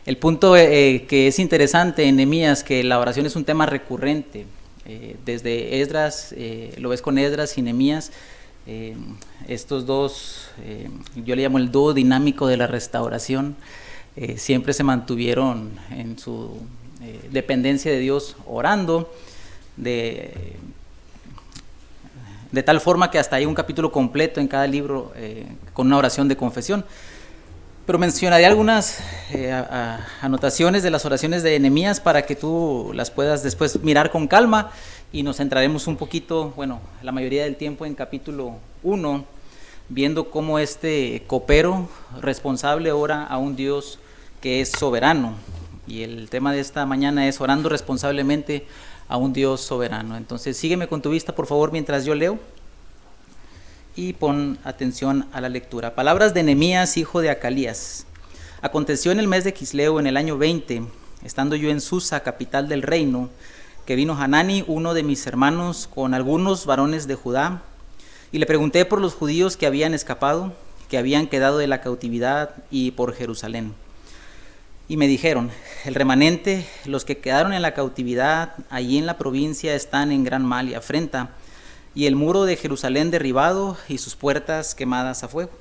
El punto que es interesante en Nehemías, que la oración es un tema recurrente. Desde Esdras, lo ves con Esdras y Nehemías, estos dos, yo le llamo el dúo dinámico de la restauración, siempre se mantuvieron en su dependencia de Dios orando, de tal forma que hasta hay un capítulo completo en cada libro con una oración de confesión. Pero mencionaré algunas anotaciones de las oraciones de Nehemías para que tú las puedas después mirar con calma, y nos centraremos un poquito, bueno, la mayoría del tiempo en capítulo 1, viendo cómo este copero responsable ora a un Dios que es soberano. Y el tema de esta mañana es orando responsablemente a un Dios soberano. Entonces sígueme con tu vista, por favor, mientras yo leo, y pon atención a la lectura. Palabras de Nehemías, hijo de Acalías. Aconteció en el mes de Quisleu, en el año 20, estando yo en Susa, capital del reino, que vino Hanani, uno de mis hermanos, con algunos varones de Judá, y le pregunté por los judíos que habían escapado, que habían quedado de la cautividad, y por Jerusalén. Y me dijeron: el remanente, los que quedaron en la cautividad, allí en la provincia, están en gran mal y afrenta, y el muro de Jerusalén derribado y sus puertas quemadas a fuego.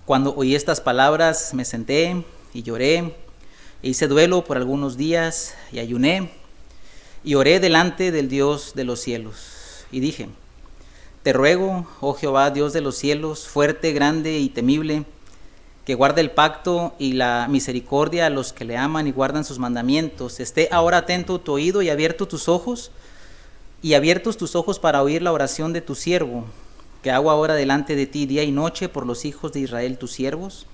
Cuando oí estas palabras, me senté y lloré, e hice duelo por algunos días, y ayuné, y oré delante del Dios de los cielos, y dije: te ruego, oh Jehová, Dios de los cielos, fuerte, grande y temible, que guarde el pacto y la misericordia a los que le aman y guardan sus mandamientos, esté ahora atento tu oído y abiertos tus ojos para oír la oración de tu siervo, que hago ahora delante de ti día y noche por los hijos de Israel tus siervos,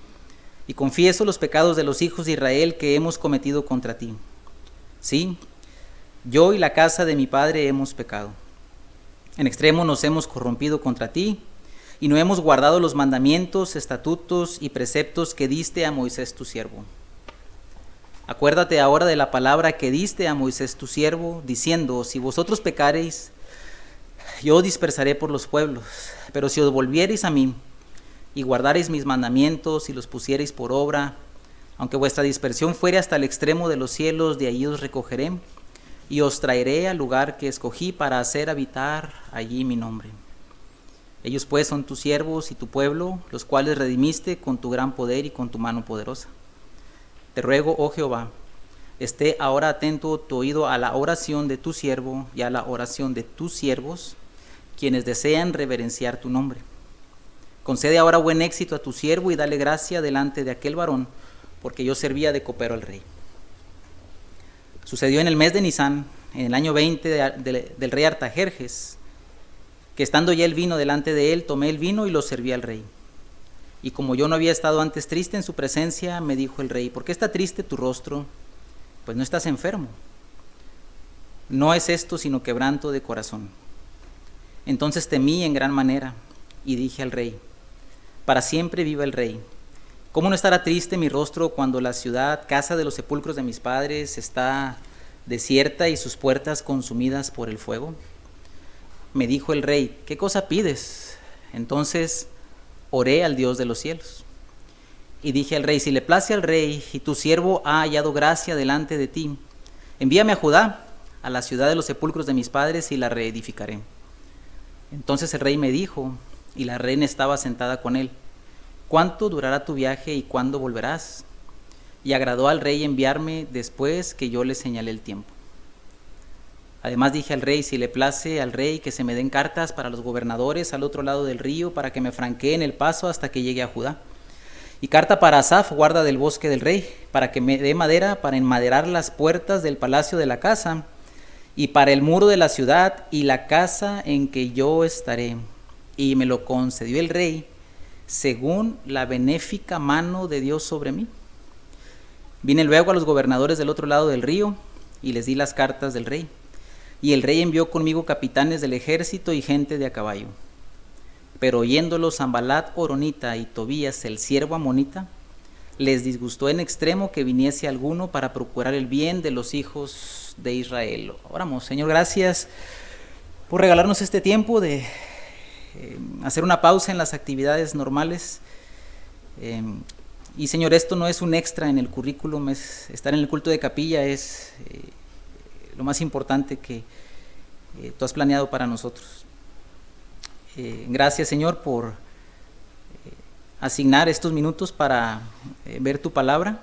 y confieso los pecados de los hijos de Israel que hemos cometido contra ti. Sí, yo y la casa de mi padre hemos pecado. En extremo nos hemos corrompido contra ti, y no hemos guardado los mandamientos, estatutos y preceptos que diste a Moisés tu siervo. Acuérdate ahora de la palabra que diste a Moisés tu siervo, diciendo: si vosotros pecareis, yo os dispersaré por los pueblos, pero si os volviereis a mí, y guardareis mis mandamientos, y los pusiereis por obra, aunque vuestra dispersión fuere hasta el extremo de los cielos, de allí os recogeré, y os traeré al lugar que escogí para hacer habitar allí mi nombre. Ellos pues son tus siervos y tu pueblo, los cuales redimiste con tu gran poder y con tu mano poderosa. Te ruego, oh Jehová, esté ahora atento tu oído a la oración de tu siervo y a la oración de tus siervos, quienes desean reverenciar tu nombre. Concede ahora buen éxito a tu siervo y dale gracia delante de aquel varón, porque yo servía de copero al rey. Sucedió en el mes de Nisán, en el año 20 del rey Artajerjes, que estando ya el vino delante de él, tomé el vino y lo serví al rey. Y como yo no había estado antes triste en su presencia, me dijo el rey: ¿por qué está triste tu rostro? Pues no estás enfermo. No es esto sino quebranto de corazón. Entonces temí en gran manera, y dije al rey: para siempre viva el rey. ¿Cómo no estará triste mi rostro cuando la ciudad, casa de los sepulcros de mis padres, está desierta y sus puertas consumidas por el fuego? Me dijo el rey: ¿qué cosa pides? Entonces oré al Dios de los cielos. Y dije al rey: si le place al rey y tu siervo ha hallado gracia delante de ti, envíame a Judá, a la ciudad de los sepulcros de mis padres, y la reedificaré. Entonces el rey me dijo, y la reina estaba sentada con él: ¿cuánto durará tu viaje y cuándo volverás? Y agradó al rey enviarme después que yo le señalé el tiempo. Además dije al rey: si le place al rey que se me den cartas para los gobernadores al otro lado del río, para que me franqueen el paso hasta que llegue a Judá. Y carta para Asaf, guarda del bosque del rey, para que me dé madera para enmaderar las puertas del palacio de la casa, y para el muro de la ciudad y la casa en que yo estaré. Y me lo concedió el rey, según la benéfica mano de Dios sobre mí. Vine luego a los gobernadores del otro lado del río, y les di las cartas del rey. Y el rey envió conmigo capitanes del ejército y gente de a caballo. Pero oyéndolos Sanbalat horonita y Tobías el siervo amonita, les disgustó en extremo que viniese alguno para procurar el bien de los hijos de Israel. Oramos. Señor, gracias por regalarnos este tiempo de hacer una pausa en las actividades normales Y Señor, esto no es un extra en el currículum, estar en el culto de capilla es lo más importante que tú has planeado para nosotros. Gracias, Señor, por asignar estos minutos para ver tu palabra.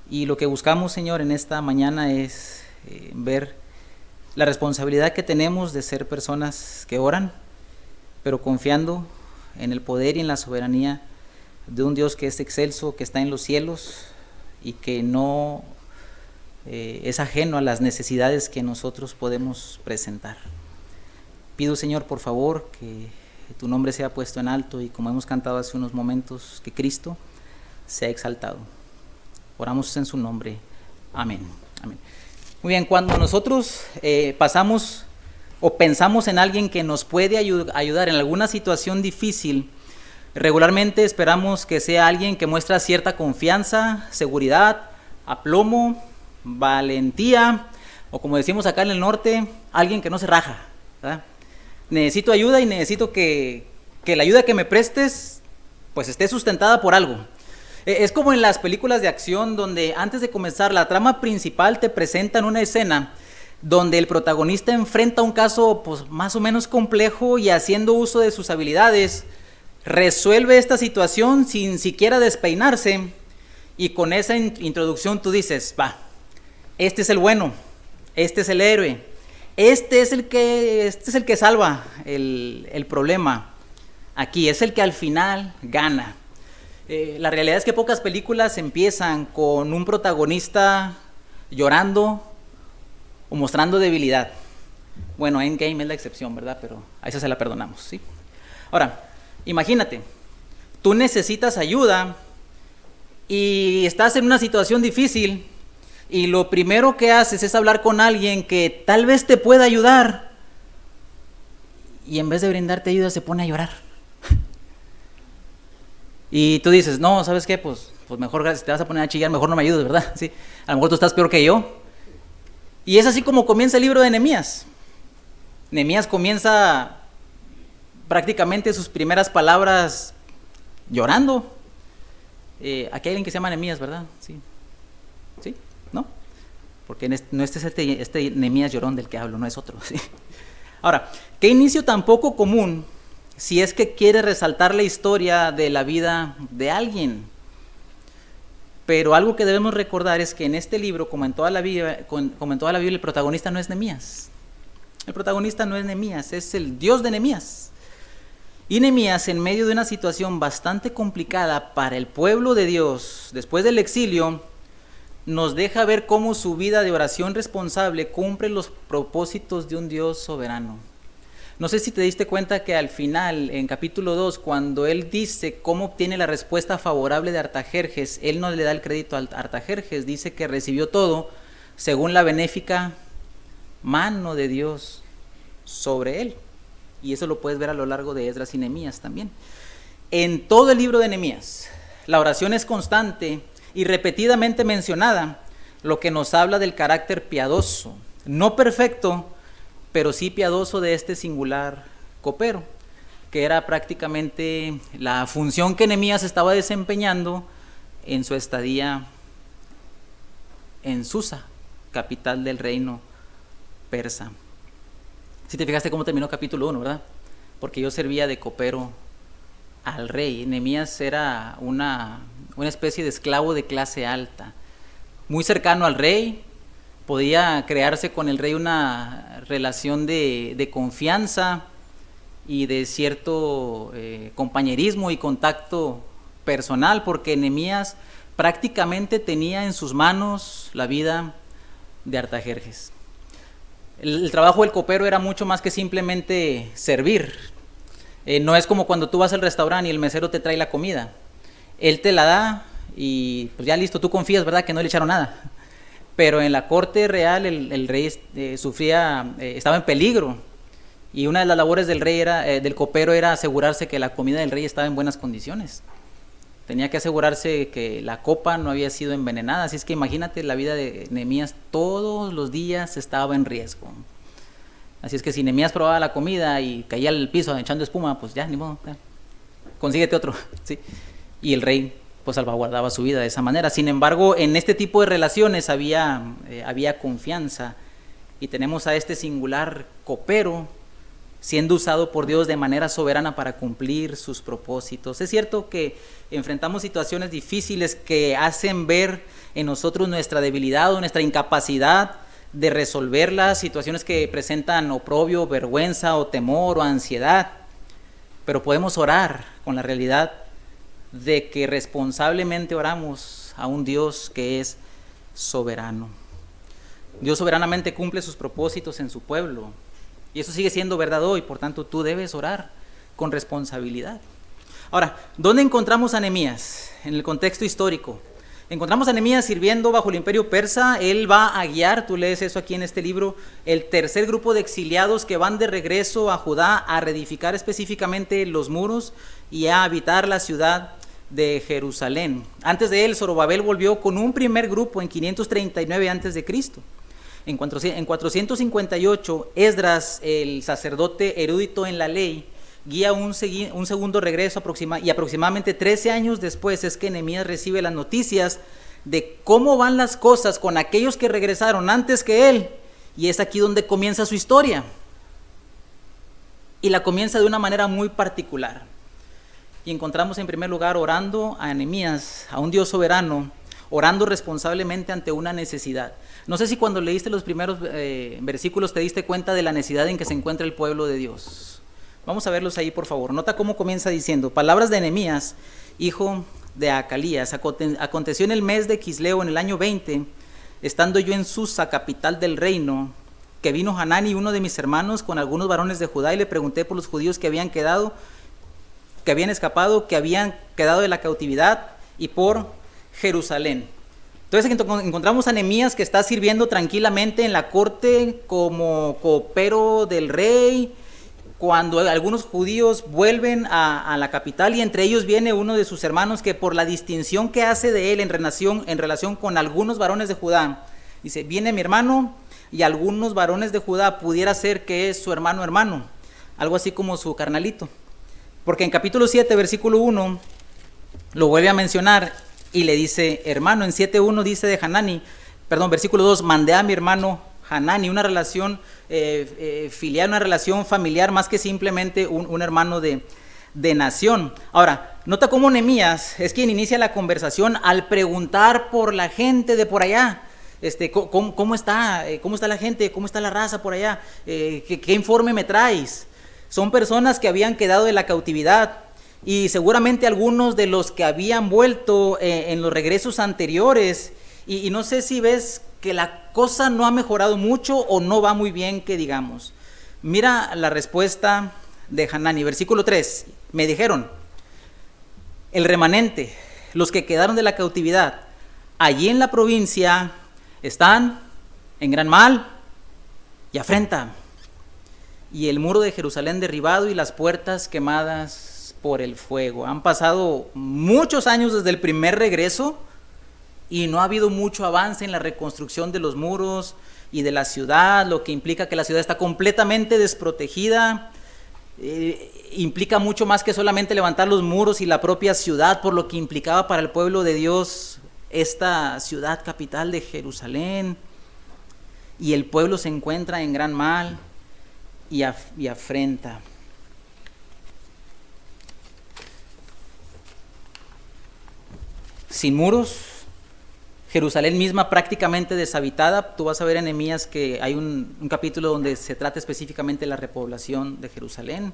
Y lo que buscamos, Señor, en esta mañana es ver la responsabilidad que tenemos de ser personas que oran, pero confiando en el poder y en la soberanía de un Dios que es excelso, que está en los cielos y que no es ajeno a las necesidades que nosotros podemos presentar. Pido, Señor, por favor, que tu nombre sea puesto en alto y, como hemos cantado hace unos momentos, que Cristo sea exaltado. Oramos en su nombre. Amén. Amén. Muy bien, cuando nosotros pasamos o pensamos en alguien que nos puede ayudar en alguna situación difícil, regularmente esperamos que sea alguien que muestra cierta confianza, seguridad, aplomo, valentía, o como decimos acá en el norte, alguien que no se raja, ¿verdad? Necesito ayuda y necesito que la ayuda que me prestes pues esté sustentada por algo. Es como en las películas de acción donde antes de comenzar la trama principal te presentan una escena donde el protagonista enfrenta un caso pues más o menos complejo y, haciendo uso de sus habilidades, resuelve esta situación sin siquiera despeinarse, y con esa introducción tú dices, va, este es el bueno, este es el héroe, este es el que salva el problema aquí, es el que al final gana. La realidad es que pocas películas empiezan con un protagonista llorando o mostrando debilidad. Bueno, Endgame es la excepción, ¿verdad? Pero a esa se la perdonamos, ¿sí? Ahora, imagínate, tú necesitas ayuda y estás en una situación difícil, y lo primero que haces es hablar con alguien que tal vez te pueda ayudar, y en vez de brindarte ayuda se pone a llorar. Y tú dices, no, ¿sabes qué? Pues mejor, gracias, te vas a poner a chillar, mejor no me ayudes, ¿verdad? Sí, a lo mejor tú estás peor que yo. Y es así como comienza el libro de Nehemías. Nehemías comienza prácticamente sus primeras palabras llorando. Aquí hay alguien que se llama Nehemías, ¿verdad? Sí. ¿Sí? ¿No? Porque no es este Nehemías llorón del que hablo, no es otro, ¿sí? Ahora, ¿qué inicio tan poco común si es que quiere resaltar la historia de la vida de alguien? Pero algo que debemos recordar es que en este libro, como en toda la Biblia, el protagonista no es Nehemías. El protagonista no es Nehemías, es el Dios de Nehemías. Y Nehemías, en medio de una situación bastante complicada para el pueblo de Dios, después del exilio, nos deja ver cómo su vida de oración responsable cumple los propósitos de un Dios soberano. No sé si te diste cuenta que al final, en capítulo 2, cuando él dice cómo obtiene la respuesta favorable de Artajerjes, él no le da el crédito a Artajerjes, dice que recibió todo según la benéfica mano de Dios sobre él. Y eso lo puedes ver a lo largo de Esdras y Nehemías también. En todo el libro de Nehemías, la oración es constante y repetidamente mencionada, lo que nos habla del carácter piadoso, no perfecto, pero sí piadoso, de este singular copero, que era prácticamente la función que Nehemías estaba desempeñando en su estadía en Susa, capital del reino persa. Si te fijaste cómo terminó capítulo 1, ¿verdad? Porque yo servía de copero al rey. Nehemías era una especie de esclavo de clase alta, muy cercano al rey. Podía crearse con el rey una relación de confianza y de cierto compañerismo y contacto personal, porque Nehemías prácticamente tenía en sus manos la vida de Artajerjes. El trabajo del copero era mucho más que simplemente servir. No es como cuando tú vas al restaurante y el mesero te trae la comida. Él te la da y pues ya listo, tú confías, ¿verdad?, que no le echaron nada. Pero en la corte real el rey estaba en peligro, y una de las labores del rey del copero era asegurarse que la comida del rey estaba en buenas condiciones. Tenía que asegurarse que la copa no había sido envenenada. Así es que imagínate, la vida de Nehemías todos los días estaba en riesgo. Así es que si Nehemías probaba la comida y caía al piso echando espuma, pues ya, ni modo, ya, consíguete otro, ¿sí? Y el rey pues salvaguardaba su vida de esa manera. Sin embargo, en este tipo de relaciones había confianza, y tenemos a este singular copero siendo usado por Dios de manera soberana para cumplir sus propósitos. Es cierto que enfrentamos situaciones difíciles que hacen ver en nosotros nuestra debilidad o nuestra incapacidad de resolverlas, situaciones que presentan oprobio, vergüenza o temor o ansiedad, pero podemos orar con la realidad de que responsablemente oramos a un Dios que es soberano. Dios soberanamente cumple sus propósitos en su pueblo, y eso sigue siendo verdad hoy. Por tanto, tú debes orar con responsabilidad. Ahora, ¿dónde encontramos a Nehemías? En el contexto histórico. Encontramos a Nehemías sirviendo bajo el imperio persa. Él va a guiar, tú lees eso aquí en este libro, el tercer grupo de exiliados que van de regreso a Judá a reedificar específicamente los muros y a habitar la ciudad de Jerusalén. Antes de él, Zorobabel volvió con un primer grupo en 539 a.C. En 458, Esdras, el sacerdote erudito en la ley, guía un segundo regreso y aproximadamente 13 años después es que Nehemías recibe las noticias de cómo van las cosas con aquellos que regresaron antes que él, y es aquí donde comienza su historia. Y la comienza de una manera muy particular. Y encontramos en primer lugar orando a Nehemías, a un Dios soberano, orando responsablemente ante una necesidad. No sé si cuando leíste los primeros versículos te diste cuenta de la necesidad en que se encuentra el pueblo de Dios. Vamos a verlos ahí, por favor. Nota cómo comienza diciendo: palabras de Nehemías, hijo de Acalías. Aconteció en el mes de Quisleo, en el año 20, estando yo en Susa, capital del reino, que vino Hanani, uno de mis hermanos, con algunos varones de Judá, y le pregunté por los judíos que habían escapado, que habían quedado de la cautividad, y por Jerusalén. Entonces encontramos a Nehemías que está sirviendo tranquilamente en la corte como copero del rey, cuando algunos judíos vuelven a la capital, y entre ellos viene uno de sus hermanos que, por la distinción que hace de él en relación con algunos varones de Judá, dice: viene mi hermano, y algunos varones de Judá pudiera ser que es su hermano, algo así como su carnalito, porque en capítulo 7, versículo 1, lo vuelve a mencionar y le dice hermano. En 7.1 dice de Hanani, versículo 2, mandé a mi hermano Hanani, una relación filial, una relación familiar, más que simplemente un hermano de nación. Ahora, nota cómo Nehemías es quien inicia la conversación al preguntar por la gente de por allá. ¿Cómo está la gente? ¿Cómo está la raza por allá? ¿Qué informe me traes? Son personas que habían quedado de la cautividad, y seguramente algunos de los que habían vuelto en los regresos anteriores, y no sé si ves que la cosa no ha mejorado mucho o no va muy bien, que digamos. Mira la respuesta de Hanani, versículo 3, me dijeron: el remanente, los que quedaron de la cautividad, allí en la provincia están en gran mal y afrenta, y el muro de Jerusalén derribado y las puertas quemadas por el fuego. Han pasado muchos años desde el primer regreso y no ha habido mucho avance en la reconstrucción de los muros y de la ciudad, lo que implica que la ciudad está completamente desprotegida. Implica mucho más que solamente levantar los muros y la propia ciudad, por lo que implicaba para el pueblo de Dios esta ciudad capital de Jerusalén. Y el pueblo se encuentra en gran mal y afrenta. Sin muros, Jerusalén misma prácticamente deshabitada. Tú vas a ver en Nehemías que hay un capítulo donde se trata específicamente de la repoblación de Jerusalén.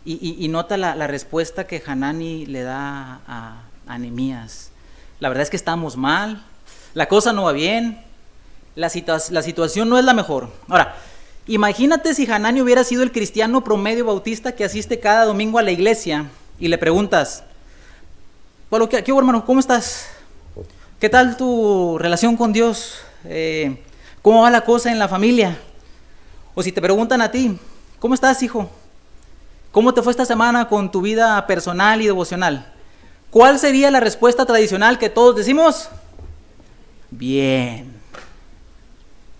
Y nota la respuesta que Hanani le da a Nehemías. La verdad es que estamos mal, la cosa no va bien, la situación no es la mejor. Ahora, imagínate si Hanani hubiera sido el cristiano promedio bautista que asiste cada domingo a la iglesia y le preguntas: Pablo, ¿qué hubo, hermano? ¿Cómo estás? ¿Qué tal tu relación con Dios? ¿Cómo va la cosa en la familia? O si te preguntan a ti: ¿cómo estás, hijo? ¿Cómo te fue esta semana con tu vida personal y devocional? ¿Cuál sería la respuesta tradicional que todos decimos? Bien.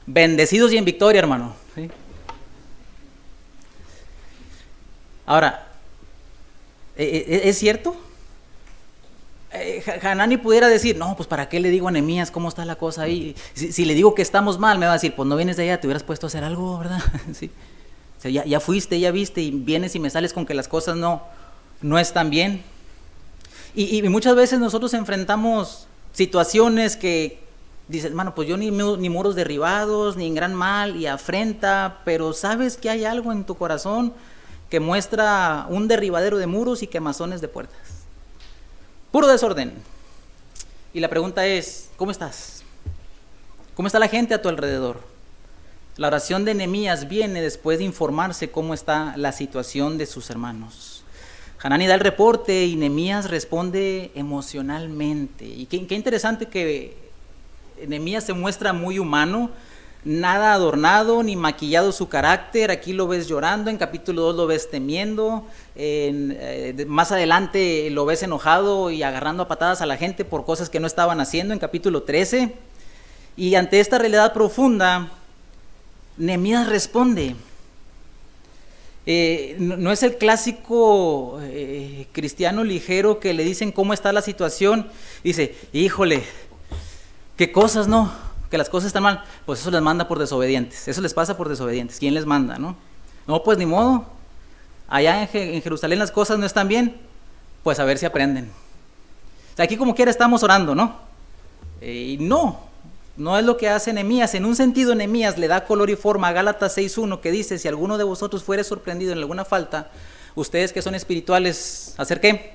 Bendecidos y en victoria, hermano. ¿Sí? Ahora, ¿es cierto? Hanani pudiera decir, no, pues ¿para qué le digo a Nehemías cómo está la cosa ahí? Si le digo que estamos mal, me va a decir, pues no vienes de allá, te hubieras puesto a hacer algo, ¿verdad? ¿Sí? O sea, ya fuiste, ya viste, y vienes y me sales con que las cosas no están bien. Y muchas veces nosotros enfrentamos situaciones que dices, hermano, pues yo ni muros derribados, ni en gran mal, y afrenta, pero sabes que hay algo en tu corazón que muestra un derribadero de muros y quemazones de puertas. Puro desorden. Y la pregunta es, ¿cómo estás? ¿Cómo está la gente a tu alrededor? La oración de Nehemías viene después de informarse cómo está la situación de sus hermanos. Hanani da el reporte y Nehemías responde emocionalmente. Y qué interesante que Nehemías se muestra muy humano, nada adornado ni maquillado su carácter. Aquí lo ves llorando, en capítulo 2 lo ves temiendo, más adelante lo ves enojado y agarrando a patadas a la gente por cosas que no estaban haciendo, en capítulo 13. Y ante esta realidad profunda, Nehemías responde. No es el clásico cristiano ligero que le dicen cómo está la situación, dice, híjole, qué cosas, ¿no? Que las cosas están mal. Pues eso les manda por desobedientes, eso les pasa por desobedientes. ¿Quién les manda, no? No, pues ni modo, allá en Jerusalén las cosas no están bien, pues a ver si aprenden. O sea, aquí como quiera estamos orando, ¿no? Y no es lo que hace Nehemías. En un sentido, Nehemías le da color y forma a Gálatas 6:1, que dice, si alguno de vosotros fuere sorprendido en alguna falta, ustedes que son espirituales, ¿hacer qué?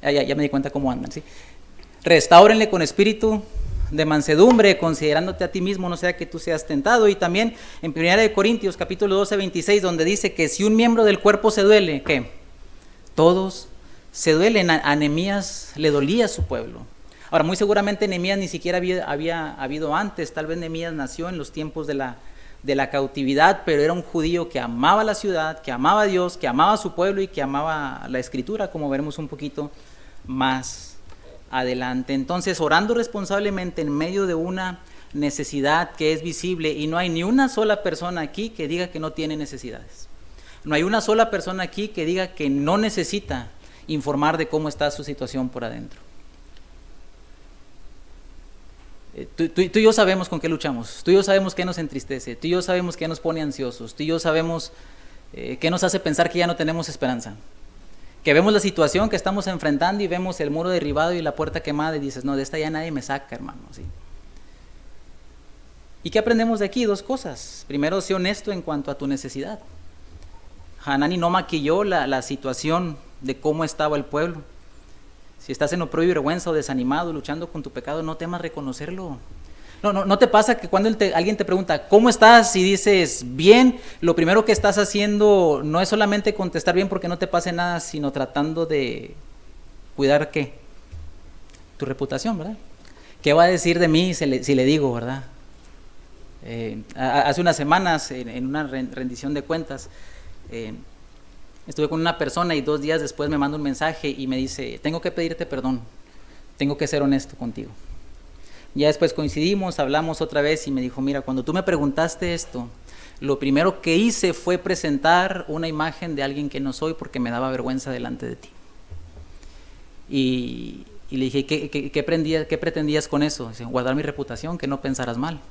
Ya me di cuenta cómo andan, ¿sí? Restáurenle con espíritu de mansedumbre, considerándote a ti mismo, no sea que tú seas tentado. Y también en 1 Corintios capítulo 12:26, donde dice que si un miembro del cuerpo se duele, ¿qué? Todos se duelen. A Nehemías le dolía a su pueblo. Ahora, muy seguramente Nehemías ni siquiera había habido antes. Tal vez Nehemías nació en los tiempos de la cautividad, pero era un judío que amaba la ciudad, que amaba a Dios, que amaba a su pueblo y que amaba la escritura, como veremos un poquito más adelante. Entonces, orando responsablemente en medio de una necesidad que es visible, y no hay ni una sola persona aquí que diga que no tiene necesidades. No hay una sola persona aquí que diga que no necesita informar de cómo está su situación por adentro. Tú y yo sabemos con qué luchamos, tú y yo sabemos qué nos entristece, tú y yo sabemos qué nos pone ansiosos, tú y yo sabemos qué nos hace pensar que ya no tenemos esperanza. Que vemos la situación que estamos enfrentando y vemos el muro derribado y la puerta quemada y dices, no, de esta ya nadie me saca, hermano. ¿Sí? ¿Y qué aprendemos de aquí? Dos cosas. Primero, sé honesto en cuanto a tu necesidad. Hanani no maquilló la situación de cómo estaba el pueblo. Si estás en oprobio y vergüenza o desanimado, luchando con tu pecado, no temas reconocerlo. No te pasa que cuando alguien te pregunta, ¿cómo estás? Y dices, bien, lo primero que estás haciendo no es solamente contestar bien porque no te pase nada, sino tratando de cuidar, ¿qué? Tu reputación, ¿verdad? ¿Qué va a decir de mí si le digo, verdad? Hace unas semanas, en una rendición de cuentas, estuve con una persona y 2 días después me manda un mensaje y me dice, tengo que pedirte perdón, tengo que ser honesto contigo. Ya después coincidimos, hablamos otra vez y me dijo, mira, cuando tú me preguntaste esto, lo primero que hice fue presentar una imagen de alguien que no soy porque me daba vergüenza delante de ti. Y le dije, ¿qué pretendías con eso? Dice, guardar mi reputación, que no pensaras mal.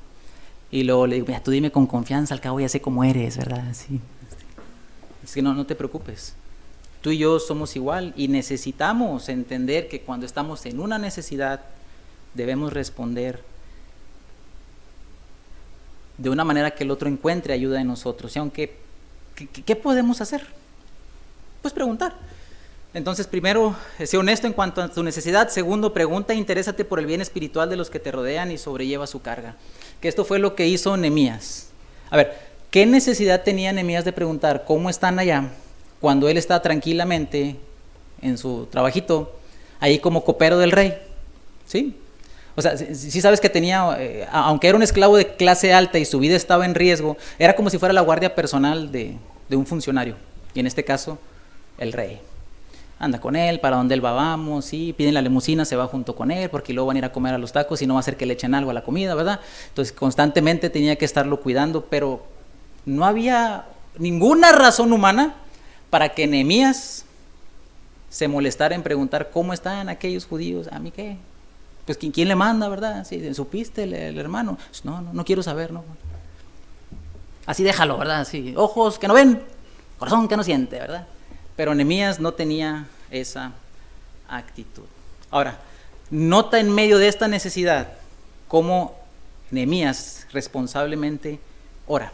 Y luego le digo, mira, tú dime con confianza, al cabo ya sé cómo eres, ¿verdad? Sí. Es que no te preocupes. Tú y yo somos igual y necesitamos entender que cuando estamos en una necesidad, debemos responder de una manera que el otro encuentre ayuda en nosotros. Y aunque, ¿qué podemos hacer? Pues preguntar. Entonces, primero, sé honesto en cuanto a tu necesidad. Segundo, pregunta e interésate por el bien espiritual de los que te rodean y sobrelleva su carga. Que esto fue lo que hizo Nehemías. A ver, ¿qué necesidad tenía Nehemías de preguntar cómo están allá cuando él está tranquilamente en su trabajito, ahí como copero del rey? ¿Sí? O sea, si sabes que tenía, aunque era un esclavo de clase alta y su vida estaba en riesgo, era como si fuera la guardia personal de un funcionario, y en este caso, el rey. Anda con él, para donde él va vamos, ¿sí? Piden la limusina, se va junto con él, porque luego van a ir a comer a los tacos y no va a hacer que le echen algo a la comida, ¿verdad? Entonces, constantemente tenía que estarlo cuidando, pero no había ninguna razón humana para que Nehemías se molestara en preguntar cómo están aquellos judíos. ¿A mí qué? Pues ¿quién le manda, verdad? ¿Sí, supiste el hermano? Pues, no quiero saber, ¿no? Así déjalo, ¿verdad? Así, ojos que no ven, corazón que no siente, ¿verdad? Pero Nehemías no tenía esa actitud. Ahora, nota en medio de esta necesidad cómo Nehemías responsablemente ora.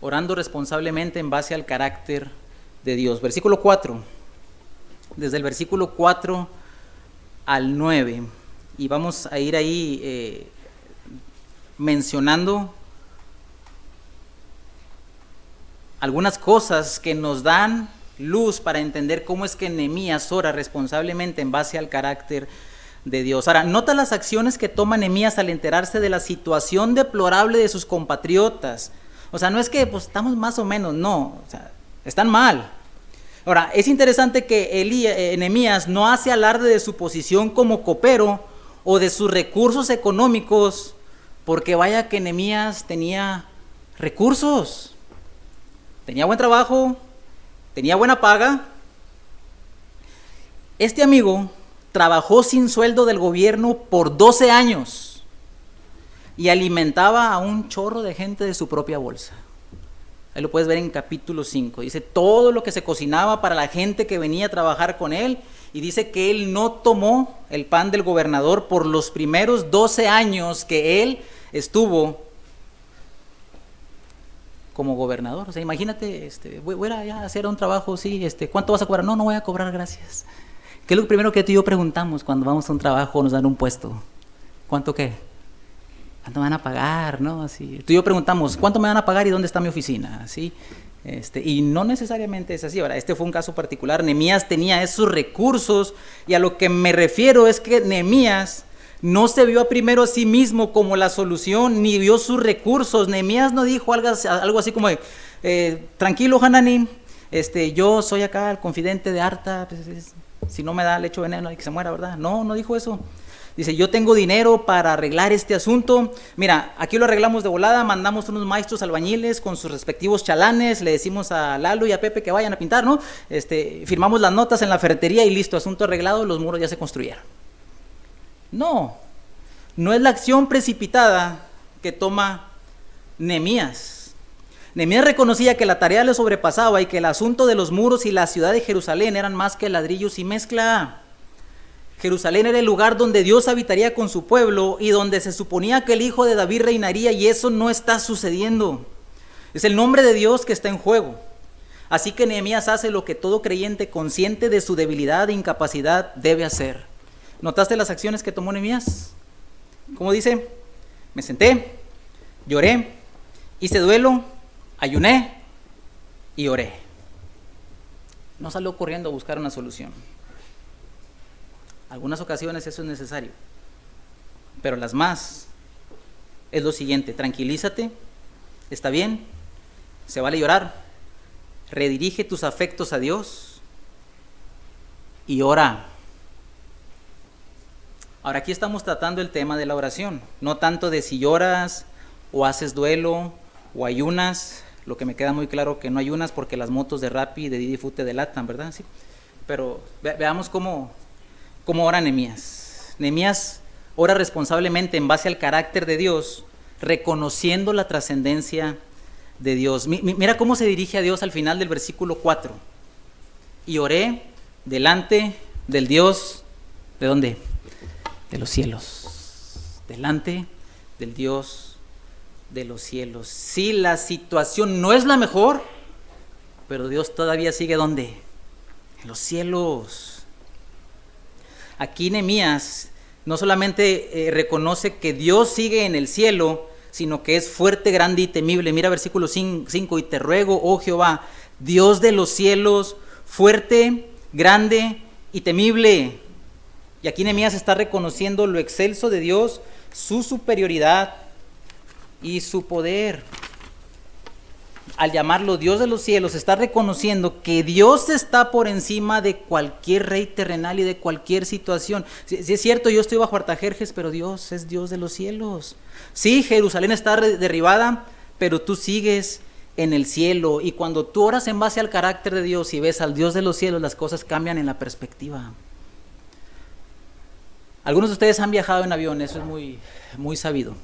Orando responsablemente en base al carácter de Dios. Versículo 4. Desde el versículo 4 al 9. Y vamos a ir ahí mencionando algunas cosas que nos dan luz para entender cómo es que Nehemías ora responsablemente en base al carácter de Dios. Ahora, nota las acciones que toma Nehemías al enterarse de la situación deplorable de sus compatriotas. O sea, no es que pues estamos más o menos, no, o sea, están mal. Ahora, es interesante que Nehemías no hace alarde de su posición como copero o de sus recursos económicos, porque vaya que Nehemías tenía recursos, tenía buen trabajo, tenía buena paga. Este amigo trabajó sin sueldo del gobierno por 12 años y alimentaba a un chorro de gente de su propia bolsa. Ahí lo puedes ver en capítulo 5. Dice todo lo que se cocinaba para la gente que venía a trabajar con él, y dice que él no tomó el pan del gobernador por los primeros 12 años que él estuvo como gobernador. O sea, imagínate, voy a hacer un trabajo, sí, ¿cuánto vas a cobrar? No voy a cobrar, gracias. ¿Qué es lo primero que tú y yo preguntamos cuando vamos a un trabajo o nos dan un puesto? ¿Cuánto qué? ¿Cuánto me van a pagar? ¿No? Así. Tú y yo preguntamos, ¿cuánto me van a pagar y dónde está mi oficina? Así. Y no necesariamente es así. Ahora, fue un caso particular. Nehemías tenía esos recursos, y a lo que me refiero es que Nehemías no se vio primero a sí mismo como la solución, ni vio sus recursos. Nehemías no dijo algo así como, tranquilo, Hanani, yo soy acá el confidente de Arta, pues, si no me da, le echo veneno y que se muera, ¿verdad? No dijo eso. Dice, yo tengo dinero para arreglar este asunto. Mira, aquí lo arreglamos de volada, mandamos unos maestros albañiles con sus respectivos chalanes, le decimos a Lalo y a Pepe que vayan a pintar, ¿no? Firmamos las notas en la ferretería y listo, asunto arreglado, los muros ya se construyeron. No es la acción precipitada que toma Nehemías. Nehemías reconocía que la tarea le sobrepasaba y que el asunto de los muros y la ciudad de Jerusalén eran más que ladrillos y mezcla. Jerusalén era el lugar donde Dios habitaría con su pueblo y donde se suponía que el hijo de David reinaría, y eso no está sucediendo. Es el nombre de Dios que está en juego. Así que Nehemías hace lo que todo creyente consciente de su debilidad e incapacidad debe hacer. ¿Notaste las acciones que tomó Nehemías? ¿Cómo dice? Me senté, lloré, hice duelo, ayuné y oré. No salió corriendo a buscar una solución. Algunas ocasiones eso es necesario, pero las más es lo siguiente: tranquilízate, está bien, se vale llorar, redirige tus afectos a Dios y ora. Ahora, aquí estamos tratando el tema de la oración, no tanto de si lloras o haces duelo o ayunas. Lo que me queda muy claro que no ayunas, porque las motos de Rappi y de Didi Food te delatan, ¿verdad? Sí. Pero veamos cómo ora Nehemías. Nehemías ora responsablemente en base al carácter de Dios, reconociendo la trascendencia de Dios. Mira cómo se dirige a Dios al final del versículo 4. Y oré delante del Dios, ¿de dónde? De los cielos. Delante del Dios de los cielos. Sí, la situación no es la mejor, pero Dios todavía sigue ¿dónde? En los cielos. Aquí Nehemías no solamente reconoce que Dios sigue en el cielo, sino que es fuerte, grande y temible. Mira versículo 5, y te ruego, oh Jehová, Dios de los cielos, fuerte, grande y temible. Y aquí Nehemías está reconociendo lo excelso de Dios, su superioridad y su poder. Al llamarlo Dios de los cielos, está reconociendo que Dios está por encima de cualquier rey terrenal y de cualquier situación. Si es cierto, yo estoy bajo Artajerjes, pero Dios es Dios de los cielos. Sí, Jerusalén está derribada, pero tú sigues en el cielo. Y cuando tú oras en base al carácter de Dios y ves al Dios de los cielos, las cosas cambian en la perspectiva. Algunos de ustedes han viajado en avión, eso es muy, muy sabido.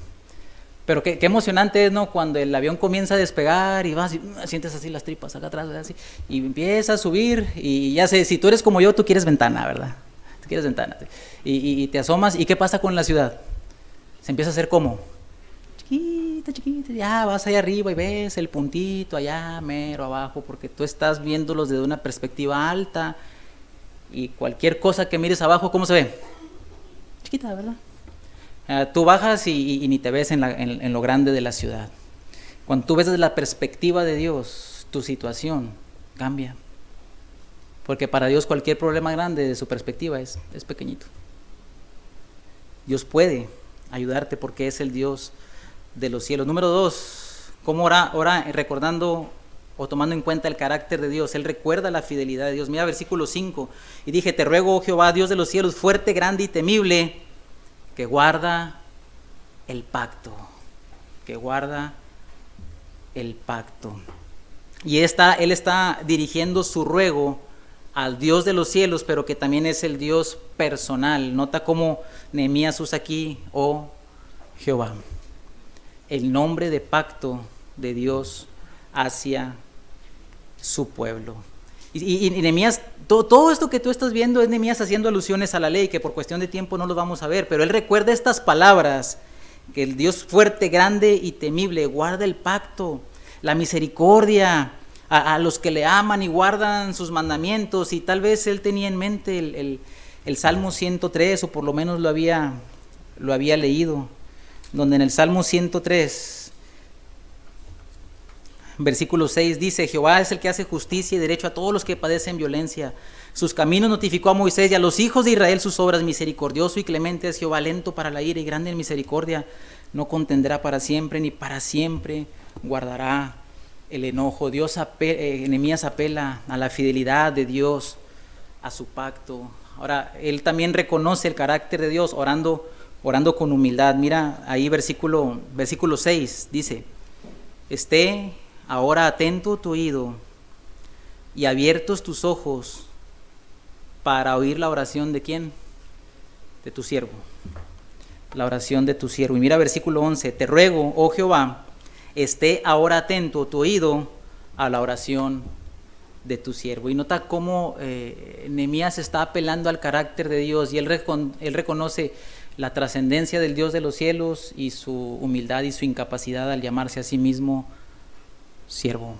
Pero qué emocionante es, ¿no? Cuando el avión comienza a despegar y vas y sientes así las tripas acá atrás, ¿verdad? Así, y empieza a subir y ya sé, si tú eres como yo, tú quieres ventana, ¿verdad? Tú quieres ventana. Y te asomas, ¿y qué pasa con la ciudad? Se empieza a hacer como chiquita, chiquita, ya vas allá arriba y ves el puntito allá, mero abajo, porque tú estás viéndolos desde una perspectiva alta y cualquier cosa que mires abajo, ¿cómo se ve? Chiquita, ¿verdad? Tú bajas y ni te ves en lo grande de la ciudad. Cuando tú ves desde la perspectiva de Dios, tu situación cambia. Porque para Dios cualquier problema grande de su perspectiva es pequeñito. Dios puede ayudarte porque es el Dios de los cielos. Número 2, ¿cómo ora recordando o tomando en cuenta el carácter de Dios? Él recuerda la fidelidad de Dios. Mira versículo 5. Y dije, te ruego, oh Jehová, Dios de los cielos, fuerte, grande y temible, que guarda el pacto, que guarda el pacto. Y él está dirigiendo su ruego al Dios de los cielos, pero que también es el Dios personal. Nota cómo Nehemías usa aquí, oh Jehová, el nombre de pacto de Dios hacia su pueblo. Y Nehemías, todo esto que tú estás viendo es Nehemías haciendo alusiones a la ley, que por cuestión de tiempo no los vamos a ver, pero él recuerda estas palabras, que el Dios fuerte, grande y temible guarda el pacto, la misericordia a los que le aman y guardan sus mandamientos. Y tal vez él tenía en mente el Salmo 103, o por lo menos lo había leído, donde en el Salmo 103, versículo 6 dice, Jehová es el que hace justicia y derecho a todos los que padecen violencia. Sus caminos notificó a Moisés y a los hijos de Israel sus obras. Misericordioso y clemente es Jehová, lento para la ira y grande en misericordia. No contendrá para siempre, ni para siempre guardará el enojo. Nehemías apela a la fidelidad de Dios, a su pacto. Ahora, él también reconoce el carácter de Dios orando con humildad. Mira ahí versículo 6, dice, esté ahora atento tu oído y abiertos tus ojos para oír la oración de ¿quién? De tu siervo. La oración de tu siervo. Y mira versículo 11, te ruego, oh Jehová, esté ahora atento tu oído a la oración de tu siervo. Y nota cómo Nehemías está apelando al carácter de Dios, y él reconoce la trascendencia del Dios de los cielos y su humildad y su incapacidad al llamarse a sí mismo siervo.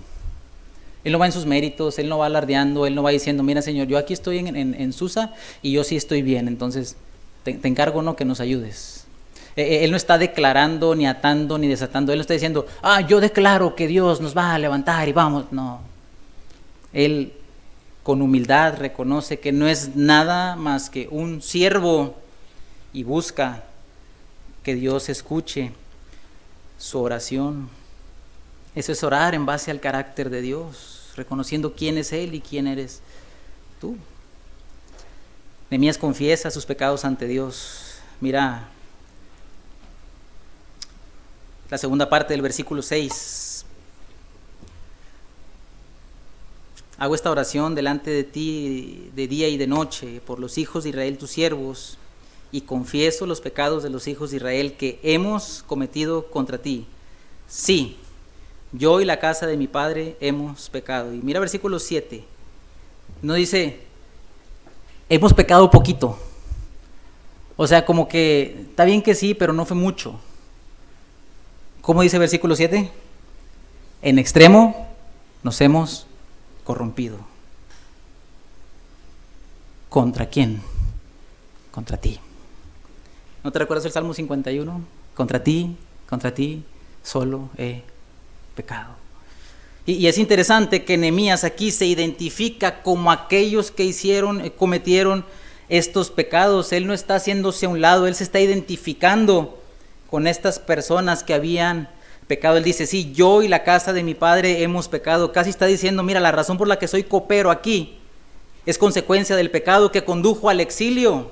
Él no va en sus méritos, él no va alardeando, él no va diciendo, mira Señor, yo aquí estoy en Susa y yo sí estoy bien, entonces te encargo, no, que nos ayudes. Él no está declarando, ni atando, ni desatando. Él no está diciendo, yo declaro que Dios nos va a levantar y vamos. No. Él con humildad reconoce que no es nada más que un siervo y busca que Dios escuche su oración. Eso es orar en base al carácter de Dios, reconociendo quién es Él y quién eres tú. Nehemías confiesa sus pecados ante Dios. Mira la segunda parte del versículo 6. Hago esta oración delante de ti de día y de noche por los hijos de Israel, tus siervos, y confieso los pecados de los hijos de Israel que hemos cometido contra ti. Sí, yo y la casa de mi padre hemos pecado. Y mira versículo 7. No dice, hemos pecado poquito. O sea, como que está bien que sí, pero no fue mucho. ¿Cómo dice versículo 7? En extremo nos hemos corrompido. ¿Contra quién? Contra ti. ¿No te recuerdas el Salmo 51? Contra ti solo he pecado. Y es interesante que Nehemías aquí se identifica como aquellos que cometieron estos pecados. Él no está haciéndose a un lado, él se está identificando con estas personas que habían pecado. Él dice, sí, yo y la casa de mi padre hemos pecado. Casi está diciendo, mira, la razón por la que soy copero aquí es consecuencia del pecado que condujo al exilio.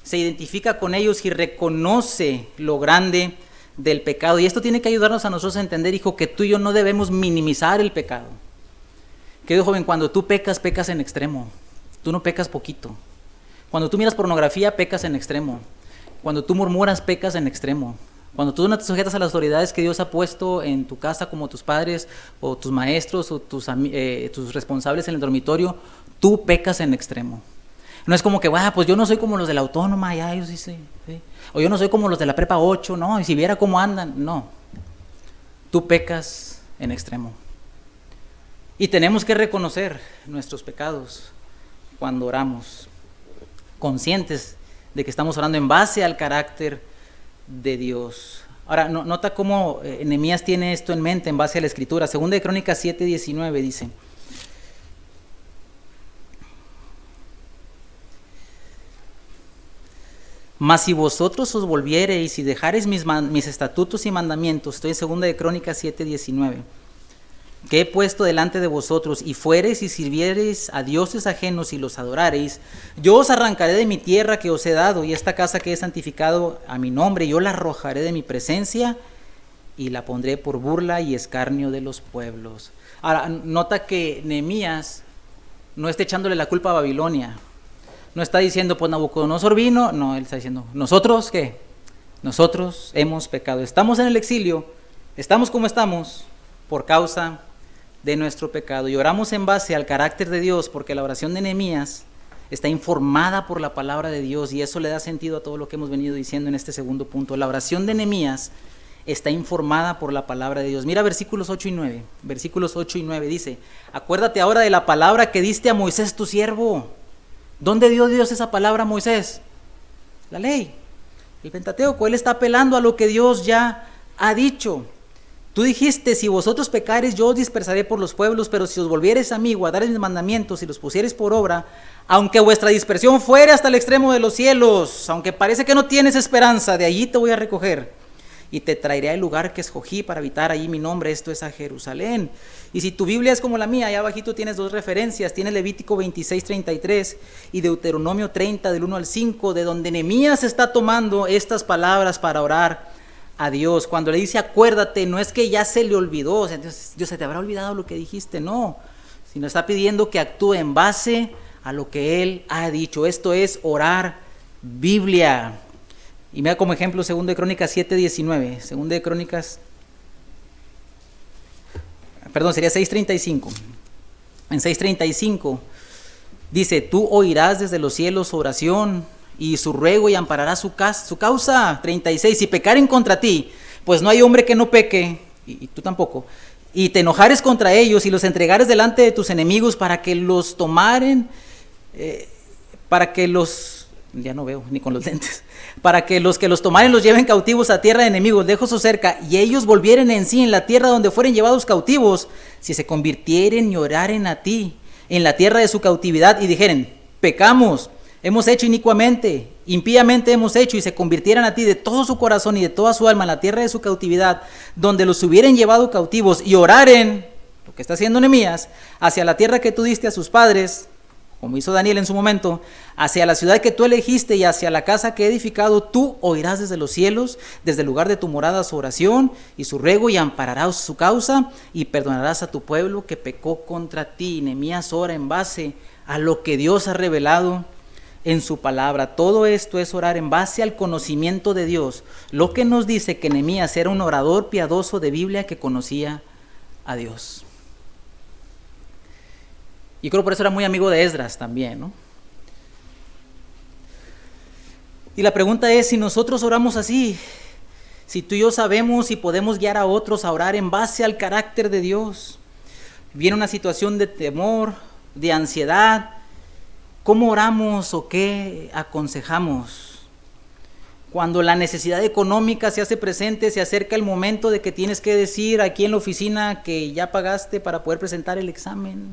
Se identifica con ellos y reconoce lo grande del pecado. Y esto tiene que ayudarnos a nosotros a entender, hijo, que tú y yo no debemos minimizar el pecado. Querido joven, cuando tú pecas, pecas en extremo. Tú no pecas poquito. Cuando tú miras pornografía, pecas en extremo. Cuando tú murmuras, pecas en extremo. Cuando tú no te sujetas a las autoridades que Dios ha puesto en tu casa, como tus padres o tus maestros o tus responsables en el dormitorio, tú pecas en extremo. No es como que, pues yo no soy como los de la autónoma, ya, yo sí. O yo no soy como los de la prepa 8, no, y si viera cómo andan, no. Tú pecas en extremo. Y tenemos que reconocer nuestros pecados cuando oramos, conscientes de que estamos orando en base al carácter de Dios. Ahora, nota cómo Nehemías tiene esto en mente en base a la Escritura. Segunda de Crónicas 7:19 dice: mas si vosotros os volviereis y dejareis mis estatutos y mandamientos, estoy en Segunda de Crónicas 7:19, que he puesto delante de vosotros, y fuereis y sirviereis a dioses ajenos y los adorareis, yo os arrancaré de mi tierra que os he dado, y esta casa que he santificado a mi nombre, yo la arrojaré de mi presencia, y la pondré por burla y escarnio de los pueblos. Ahora, nota que Nehemías no está echándole la culpa a Babilonia. No está diciendo, pues Nabucodonosor vino. No, él está diciendo, ¿nosotros qué? Nosotros hemos pecado. Estamos en el exilio, estamos como estamos por causa de nuestro pecado. Y oramos en base al carácter de Dios, porque la oración de Nehemías está informada por la palabra de Dios, y eso le da sentido a todo lo que hemos venido diciendo en este segundo punto. La oración de Nehemías está informada por la palabra de Dios. Mira versículos 8 y 9. Versículos 8 y 9 dice: acuérdate ahora de la palabra que diste a Moisés tu siervo. ¿Dónde dio Dios esa palabra a Moisés? La ley, el Pentateuco. Él está apelando a lo que Dios ya ha dicho. Tú dijiste, si vosotros pecareis, yo os dispersaré por los pueblos, pero si os volviereis a mí, guardareis mis mandamientos y los pusiereis por obra, aunque vuestra dispersión fuere hasta el extremo de los cielos, aunque parece que no tienes esperanza, de allí te voy a recoger y te traeré al lugar que escogí para habitar allí mi nombre, esto es a Jerusalén. Y si tu Biblia es como la mía, allá abajito tienes dos referencias, tienes Levítico 26:33 y Deuteronomio 30 del 1 al 5, de donde Nehemías está tomando estas palabras para orar a Dios. Cuando le dice acuérdate, no es que ya se le olvidó, o sea, Dios, se te habrá olvidado lo que dijiste, no, sino está pidiendo que actúe en base a lo que Él ha dicho. Esto es orar Biblia. Y mira como ejemplo 2 de Crónicas 7:19, 2 de Crónicas, sería 6:35. En 6:35 dice: tú oirás desde los cielos su oración y su ruego y ampararás su causa. 36, si pecaren contra ti, pues no hay hombre que no peque, y tú tampoco, y te enojares contra ellos y los entregares delante de tus enemigos para que los tomaren, ya no veo ni con los lentes, para que los tomaren los lleven cautivos a tierra de enemigos, lejos o cerca, y ellos volvieren en sí en la tierra donde fueren llevados cautivos, si se convirtieren y oraren a ti en la tierra de su cautividad y dijeren: pecamos, hemos hecho inicuamente, impíamente hemos hecho, y se convirtieran a ti de todo su corazón y de toda su alma en la tierra de su cautividad, donde los hubieren llevado cautivos, y oraren, lo que está haciendo Nehemías, hacia la tierra que tú diste a sus padres, como hizo Daniel en su momento, hacia la ciudad que tú elegiste y hacia la casa que he edificado, tú oirás desde los cielos, desde el lugar de tu morada, su oración y su ruego, y ampararás su causa y perdonarás a tu pueblo que pecó contra ti. Nehemías ora en base a lo que Dios ha revelado en su palabra. Todo esto es orar en base al conocimiento de Dios, lo que nos dice que Nehemías era un orador piadoso de Biblia que conocía a Dios. Y creo por eso era muy amigo de Esdras también, ¿no? Y la pregunta es, si nosotros oramos así, si tú y yo sabemos y podemos guiar a otros a orar en base al carácter de Dios, viene una situación de temor, de ansiedad, ¿cómo oramos o qué aconsejamos? Cuando la necesidad económica se hace presente, se acerca el momento de que tienes que decir aquí en la oficina que ya pagaste para poder presentar el examen.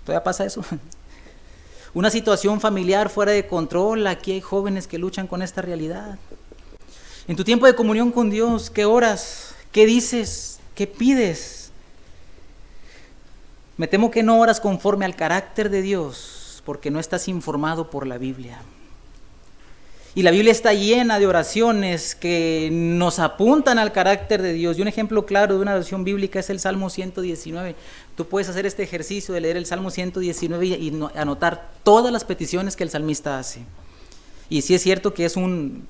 ¿Todavía pasa eso? Una situación familiar fuera de control. Aquí hay jóvenes que luchan con esta realidad. En tu tiempo de comunión con Dios, ¿qué oras? ¿Qué dices? ¿Qué pides? Me temo que no oras conforme al carácter de Dios, porque no estás informado por la Biblia. Y la Biblia está llena de oraciones que nos apuntan al carácter de Dios. Y un ejemplo claro de una oración bíblica es el Salmo 119. Tú puedes hacer este ejercicio de leer el Salmo 119 y anotar todas las peticiones que el salmista hace. Y sí es cierto que es un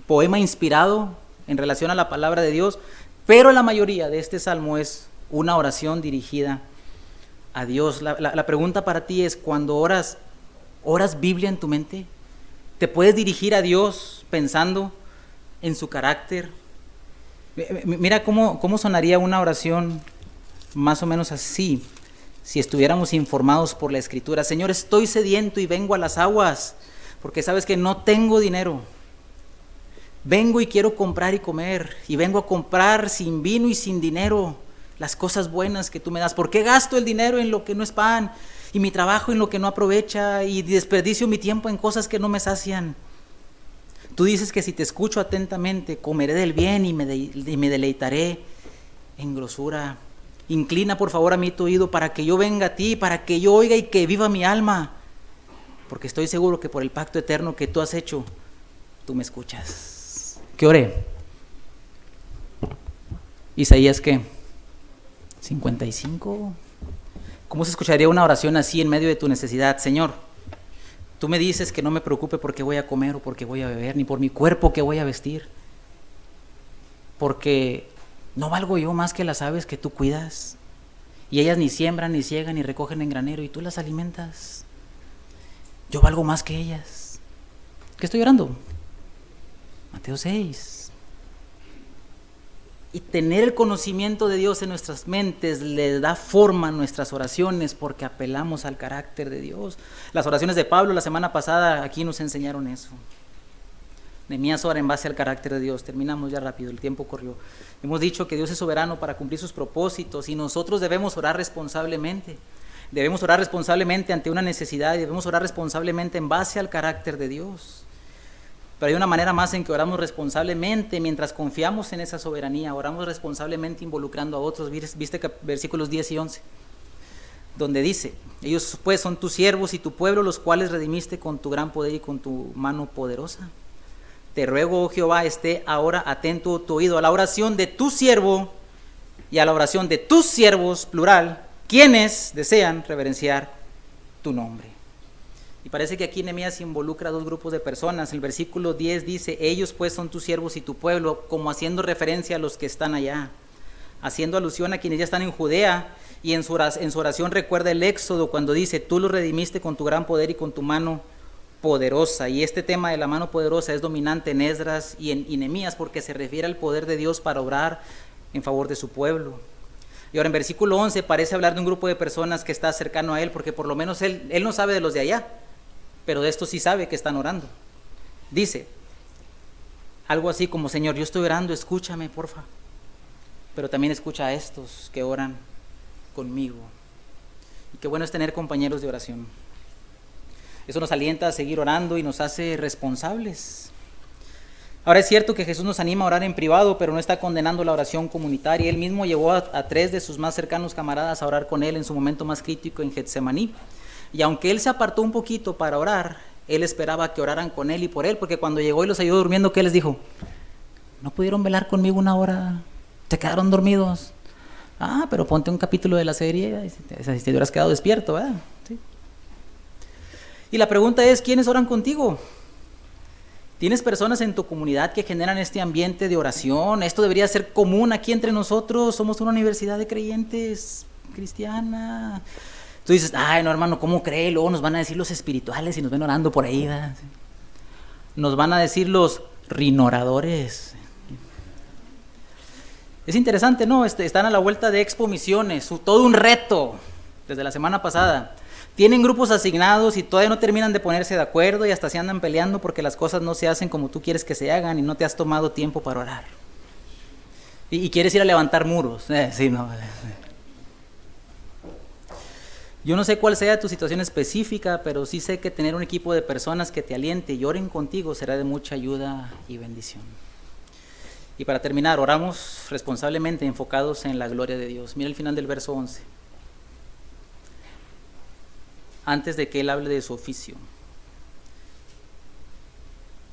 poema inspirado en relación a la palabra de Dios, pero la mayoría de este salmo es una oración dirigida a Dios. La pregunta para ti es, cuando ¿oras Biblia en tu mente? ¿Te puedes dirigir a Dios pensando en su carácter? Mira cómo sonaría una oración más o menos así, si estuviéramos informados por la Escritura. Señor, estoy sediento y vengo a las aguas, porque sabes que no tengo dinero. Vengo y quiero comprar y comer, y vengo a comprar sin vino y sin dinero las cosas buenas que tú me das. ¿Por qué gasto el dinero en lo que no es pan? Y mi trabajo en lo que no aprovecha, y desperdicio mi tiempo en cosas que no me sacian. Tú dices que si te escucho atentamente, comeré del bien y me deleitaré en grosura. Inclina por favor a mí tu oído para que yo venga a ti, para que yo oiga y que viva mi alma. Porque estoy seguro que por el pacto eterno que tú has hecho, tú me escuchas. ¿Qué oré? Isaías, ¿qué? 55. ¿Cómo se escucharía una oración así en medio de tu necesidad? Señor, tú me dices que no me preocupe porque voy a comer o porque voy a beber, ni por mi cuerpo que voy a vestir, porque no valgo yo más que las aves que tú cuidas, y ellas ni siembran, ni ciegan, ni recogen en granero, y tú las alimentas. Yo valgo más que ellas. ¿Qué estoy orando? Mateo 6. Y tener el conocimiento de Dios en nuestras mentes le da forma a nuestras oraciones, porque apelamos al carácter de Dios. Las oraciones de Pablo la semana pasada aquí nos enseñaron eso. Nehemías ora en base al carácter de Dios. Terminamos ya rápido, el tiempo corrió. Hemos dicho que Dios es soberano para cumplir sus propósitos, y nosotros debemos orar responsablemente. Debemos orar responsablemente ante una necesidad, y debemos orar responsablemente en base al carácter de Dios. Pero hay una manera más en que oramos responsablemente mientras confiamos en esa soberanía. Oramos responsablemente involucrando a otros. Viste versículos 10 y 11, donde dice: ellos pues son tus siervos y tu pueblo, los cuales redimiste con tu gran poder y con tu mano poderosa. Te ruego, oh Jehová, esté ahora atento tu oído a la oración de tu siervo y a la oración de tus siervos, plural, quienes desean reverenciar tu nombre. Y parece que aquí Nehemías involucra a dos grupos de personas. El versículo 10 dice: ellos pues son tus siervos y tu pueblo, como haciendo referencia a los que están allá, haciendo alusión a quienes ya están en Judea. Y en su oración recuerda el Éxodo, cuando dice: tú los redimiste con tu gran poder y con tu mano poderosa. Y este tema de la mano poderosa es dominante en Esdras y en Nehemías, porque se refiere al poder de Dios para obrar en favor de su pueblo. Y ahora en versículo 11 parece hablar de un grupo de personas que está cercano a él, porque por lo menos él no sabe de los de allá, pero de esto sí sabe que están orando. Dice algo así como: Señor, yo estoy orando, escúchame porfa, pero también escucha a estos que oran conmigo. Y qué bueno es tener compañeros de oración. Eso nos alienta a seguir orando y nos hace responsables. Ahora es cierto que Jesús nos anima a orar en privado, pero no está condenando la oración comunitaria. Él mismo llevó a 3 de sus más cercanos camaradas a orar con él en su momento más crítico en Getsemaní. Y aunque él se apartó un poquito para orar, él esperaba que oraran con él y por él, porque cuando llegó y los ayudó durmiendo, ¿qué les dijo? ¿No pudieron velar conmigo una hora? ¿Se quedaron dormidos? Ah, pero ponte un capítulo de la serie, si te hubieras quedado despierto, ¿verdad? Sí. Y la pregunta es: ¿quiénes oran contigo? ¿Tienes personas en tu comunidad que generan este ambiente de oración? Esto debería ser común aquí entre nosotros. Somos una universidad de creyentes cristiana. Tú dices: ay, no, hermano, ¿cómo cree? Luego nos van a decir los espirituales y nos ven orando por ahí, ¿verdad? Nos van a decir los rinoradores. Es interesante, ¿no? Están a la vuelta de Expo Misiones, todo un reto desde la semana pasada. Tienen grupos asignados y todavía no terminan de ponerse de acuerdo, y hasta se andan peleando porque las cosas no se hacen como tú quieres que se hagan y no te has tomado tiempo para orar. Y quieres ir a levantar muros. Sí, no. Yo no sé cuál sea tu situación específica, pero sí sé que tener un equipo de personas que te aliente y oren contigo será de mucha ayuda y bendición. Y para terminar, oramos responsablemente enfocados en la gloria de Dios. Mira el final del verso 11. Antes de que él hable de su oficio.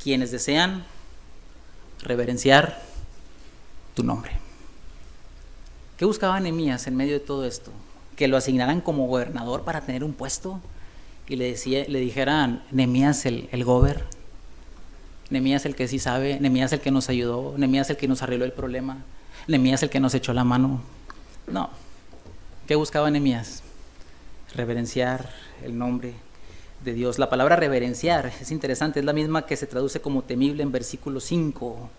quienes desean reverenciar tu nombre. ¿Qué buscaba Nehemías en medio de todo esto? Que lo asignaran como gobernador para tener un puesto y le dijeran, Nehemías el gober, Nehemías el que sí sabe, Nehemías el que nos ayudó, Nehemías el que nos arregló el problema, Nehemías el que nos echó la mano. No. ¿Qué buscaba Nehemías? Reverenciar el nombre de Dios. La palabra reverenciar es interesante, es la misma que se traduce como temible en versículo 5.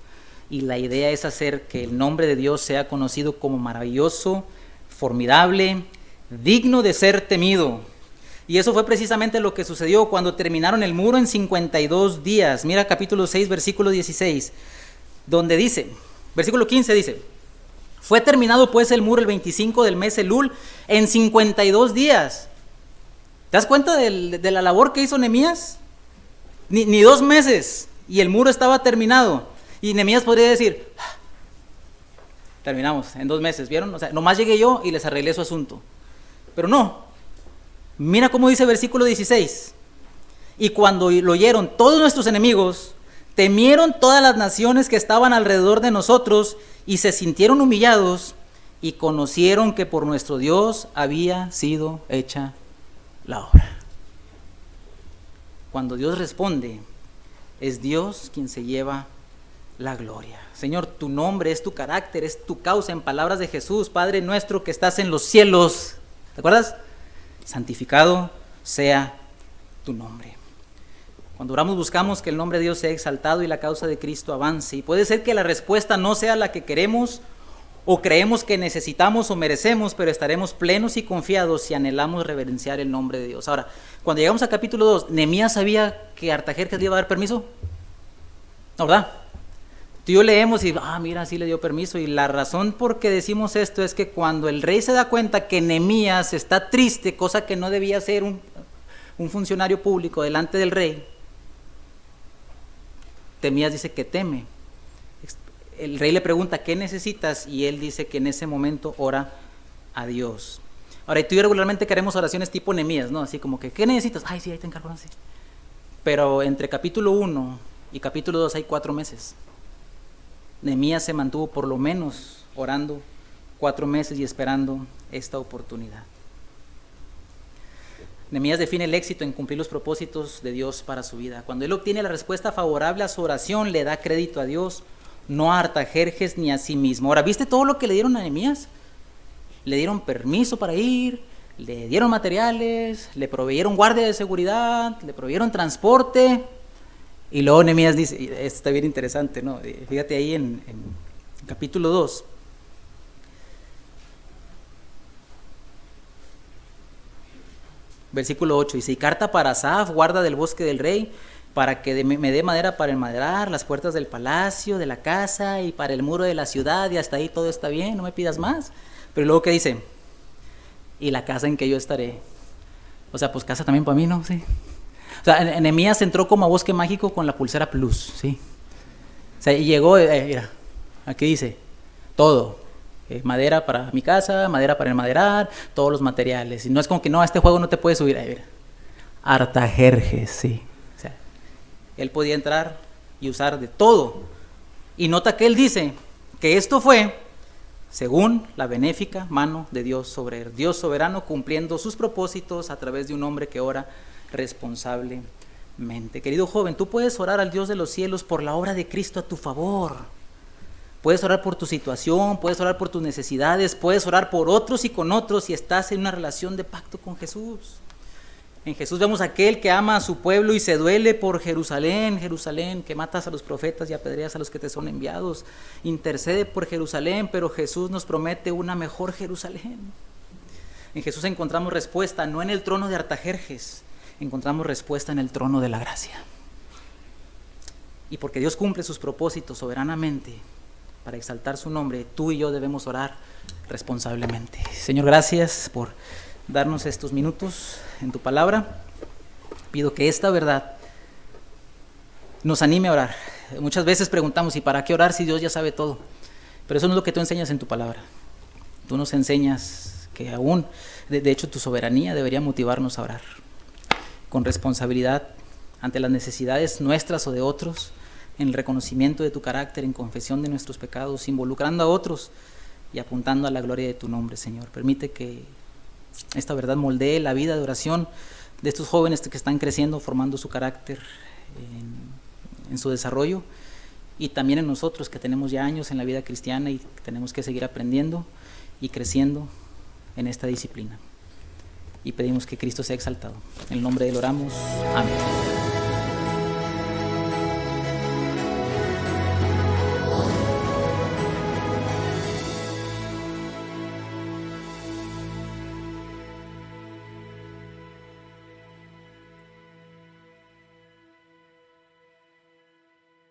Y la idea es hacer que el nombre de Dios sea conocido como maravilloso, formidable, digno de ser temido. Y eso fue precisamente lo que sucedió cuando terminaron el muro en 52 días. Mira capítulo 6, versículo 16, donde dice, versículo 15 dice, fue terminado pues el muro el 25 del mes Elul en 52 días. ¿Te das cuenta de la labor que hizo Nehemías? Ni 2 meses y el muro estaba terminado. Y Nehemías podría decir, terminamos en 2 meses, ¿vieron? O sea, nomás llegué yo y les arreglé su asunto. Pero no. Mira cómo dice el versículo 16. Y cuando lo oyeron todos nuestros enemigos, temieron todas las naciones que estaban alrededor de nosotros y se sintieron humillados y conocieron que por nuestro Dios había sido hecha la obra. Cuando Dios responde, es Dios quien se lleva la gloria. Señor, tu nombre es tu carácter, es tu causa. En palabras de Jesús, Padre nuestro que estás en los cielos, ¿te acuerdas? Santificado sea tu nombre. Cuando oramos buscamos que el nombre de Dios sea exaltado y la causa de Cristo avance. Y puede ser que la respuesta no sea la que queremos o creemos que necesitamos o merecemos, pero estaremos plenos y confiados si anhelamos reverenciar el nombre de Dios. Ahora, cuando llegamos al capítulo 2, ¿Nehemías sabía que Artajerjes le iba a dar permiso? ¿No, verdad? Tú y yo leemos y, mira, sí le dio permiso. Y la razón por qué decimos esto es que cuando el rey se da cuenta que Nehemías está triste, cosa que no debía ser un funcionario público delante del rey, Nehemías dice que teme. El rey le pregunta, ¿qué necesitas? Y él dice que en ese momento ora a Dios. Ahora, tú y yo regularmente queremos oraciones tipo Nehemías, ¿no? Así como que, ¿qué necesitas? Ay, sí, ahí te encargo, sí. Pero entre capítulo 1 y capítulo 2 hay 4 meses. Nehemías se mantuvo por lo menos orando 4 meses y esperando esta oportunidad. Nehemías define el éxito en cumplir los propósitos de Dios para su vida. Cuando él obtiene la respuesta favorable a su oración, le da crédito a Dios, no a Artajerjes ni a sí mismo. Ahora, ¿viste todo lo que le dieron a Nehemías? Le dieron permiso para ir, le dieron materiales, le proveyeron guardia de seguridad, le proveyeron transporte. Y luego Nehemías dice, esto está bien interesante, ¿no? Fíjate ahí en capítulo 2. Versículo 8, dice, y carta para Asaf, guarda del bosque del rey, para que me dé madera para enmaderar las puertas del palacio, de la casa y para el muro de la ciudad, y hasta ahí todo está bien, no me pidas más. Pero luego, ¿qué dice? Y la casa en que yo estaré. O sea, pues casa también para mí, ¿no? Sí. O sea, Nehemías entró como a bosque mágico con la pulsera plus, ¿sí? O sea, y llegó, mira, aquí dice, todo. Madera para mi casa, madera para enmaderar, todos los materiales. Y no es como que, no, a este juego no te puedes subir. Mira. Artajerjes, sí. O sea, él podía entrar y usar de todo. Y nota que él dice que esto fue según la benéfica mano de Dios sobre él. Dios soberano cumpliendo sus propósitos a través de un hombre que ora responsablemente. Querido joven, tú puedes orar al Dios de los cielos por la obra de Cristo a tu favor. Puedes orar por tu situación, puedes orar por tus necesidades, puedes orar por otros y con otros si estás en una relación de pacto con Jesús. En Jesús vemos a aquel que ama a su pueblo y se duele por Jerusalén, Jerusalén, que matas a los profetas y apedreas a los que te son enviados. Intercede por Jerusalén, pero Jesús nos promete una mejor Jerusalén. En Jesús encontramos respuesta, no en el trono de Artajerjes, encontramos respuesta en el trono de la gracia. Y porque Dios cumple sus propósitos soberanamente para exaltar su nombre, tú y yo debemos orar responsablemente. Señor, gracias por darnos estos minutos en tu palabra. Pido que esta verdad nos anime a orar. Muchas veces preguntamos, ¿y para qué orar si Dios ya sabe todo? Pero eso no es lo que tú enseñas en tu palabra. Tú nos enseñas que aún, de hecho, tu soberanía debería motivarnos a orar con responsabilidad ante las necesidades nuestras o de otros, en el reconocimiento de tu carácter, en confesión de nuestros pecados, involucrando a otros y apuntando a la gloria de tu nombre, Señor. Permite que esta verdad moldee la vida de oración de estos jóvenes que están creciendo, formando su carácter en su desarrollo, y también en nosotros que tenemos ya años en la vida cristiana y tenemos que seguir aprendiendo y creciendo en esta disciplina. Y pedimos que Cristo sea exaltado. En el nombre de él oramos. Amén.